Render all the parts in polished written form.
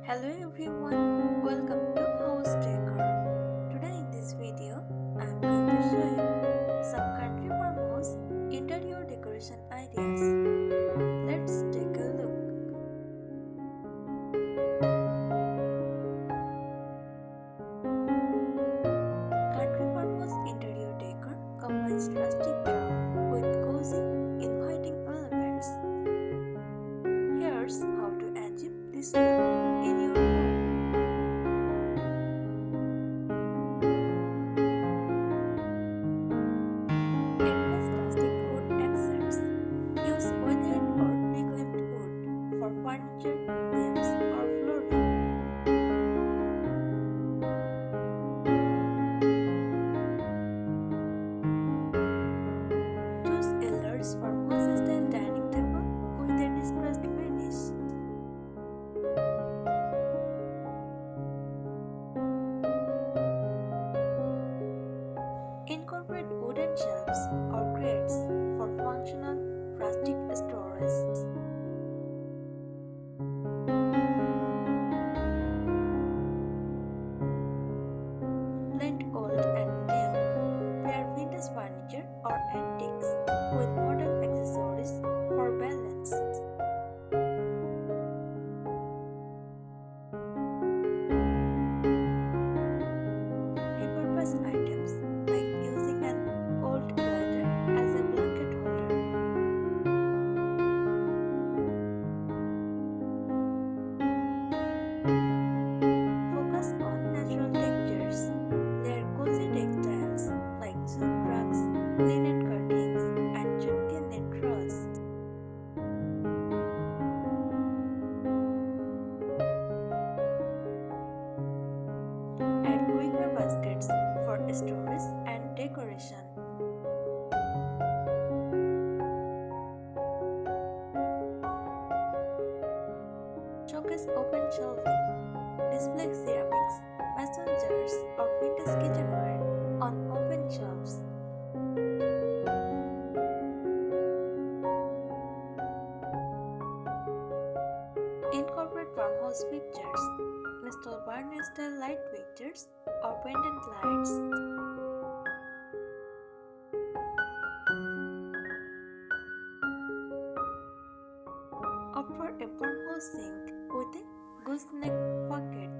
Hello everyone, welcome to House Decor. Today in this video, I am going to show you some country farmhouse interior decoration ideas. Let's take a look. Country farmhouse interior decor combines rustic charm with cozy, inviting elements. Here's how to achieve this look in your home. Embrace rustic wood accents. Use weathered or reclaimed wood for furniture, beams, or flooring. Choose a large farmhouse-style dining table with a distressed finish. Incorporate wooden shelves or crates for functional rustic storage. Blend old and new. Pair vintage furniture or antiques with modern accessories for balance. Repurpose items like using an old ladder as a blanket holder. Focus on natural textures. Layer cozy textiles like jute rugs, linen curtains, and chunky knit rugs. Add wicker baskets for storage and decoration. Showcase open shelving. Display ceramics, mason jars, or vintage kitchenware on open shelves. Incorporate farmhouse pictures. Install barn-style light fixtures or pendant lights. Opt for a farmhouse sink with a gooseneck bucket.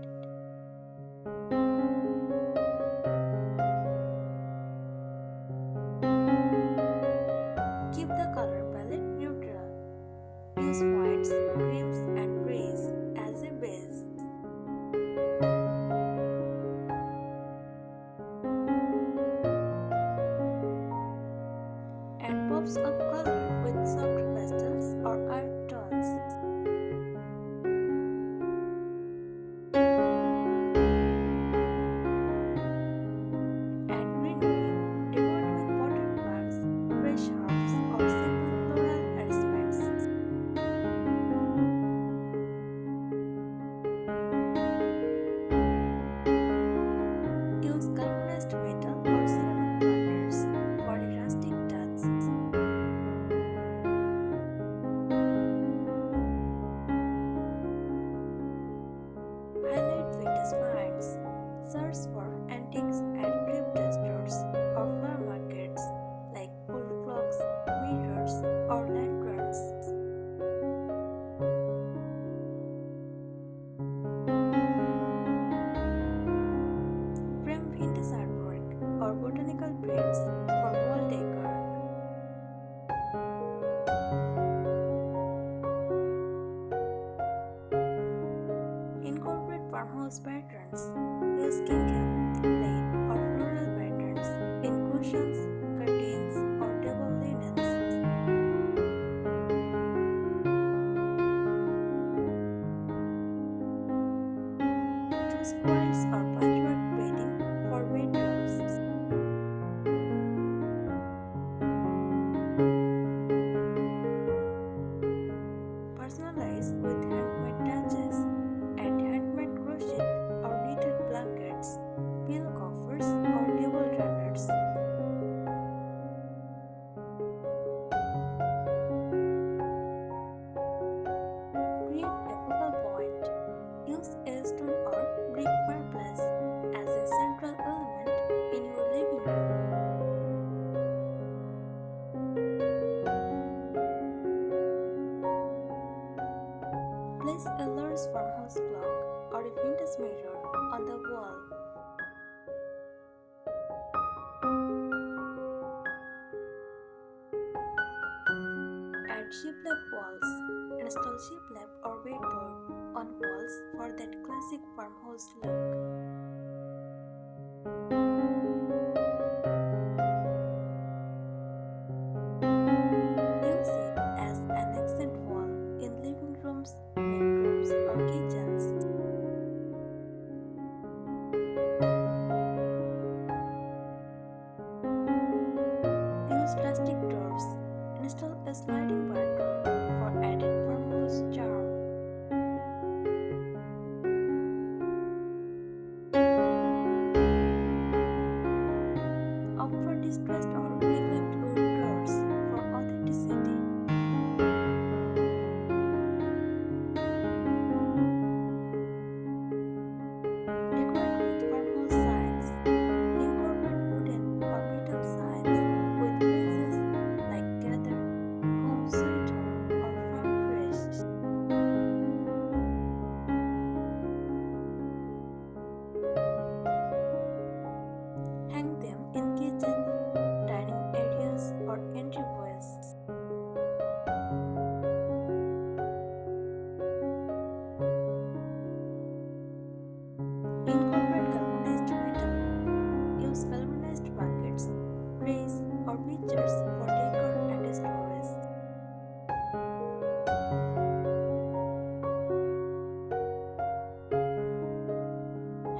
Keep the color palette neutral. Use whites, creams, and grays as a base. Add pops of color with soft pastels or earth tones. Add greenery, decorate with potted plants, fresh herbs, or simple floral arrangements. Use galvanized metal or ceramic planters for a rustic touch. Highlight vintage finds. Search for antiques at thrift stores or flower markets like old clocks, mirrors, or lanterns. Frame vintage artwork or botanical prints for wall decor. Incorporate farmhouse patterns. Use gingham, plaid, or floral patterns in cushions, curtains, or table linens. Choose quilts or patchwork bedding for bedrooms. Personalize with handmade touches. Add handmade crochet or knitted blankets, pillow covers, or table runners. Create a focal point. Use Place a large farmhouse clock or a vintage mirror on the wall. Add shiplap walls. Install shiplap or weighboard on walls for that classic farmhouse look. Use it as an accent wall in living rooms, bedrooms, or kitchens. Use rustic doors. Install a sliding barn door for added farmhouse charm. Opt for distressed or reclaimed wood doors for authenticity. Decorate with farmhouse signs. Incorporate wooden or metal signs with phrases like gather, home sweet home, or farm fresh. Hang them in kitchens, dining areas, or entryways. Incorporate galvanized metal. Use galvanized buckets, trays, or pitchers for decor and storage.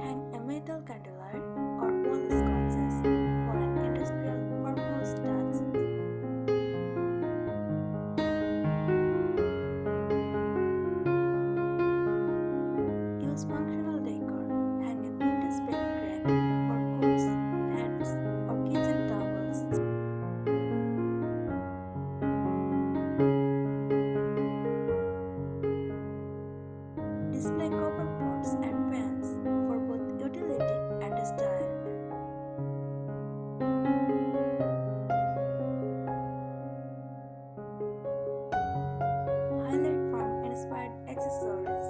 Hang a metal candelier or wall sconces for an industrial farmhouse touch. Use functional decor. Hang a vintage bed rack for coats, hats, or kitchen towels. Display copper pots and pans for both utility and style. Highlight farm-inspired accessories.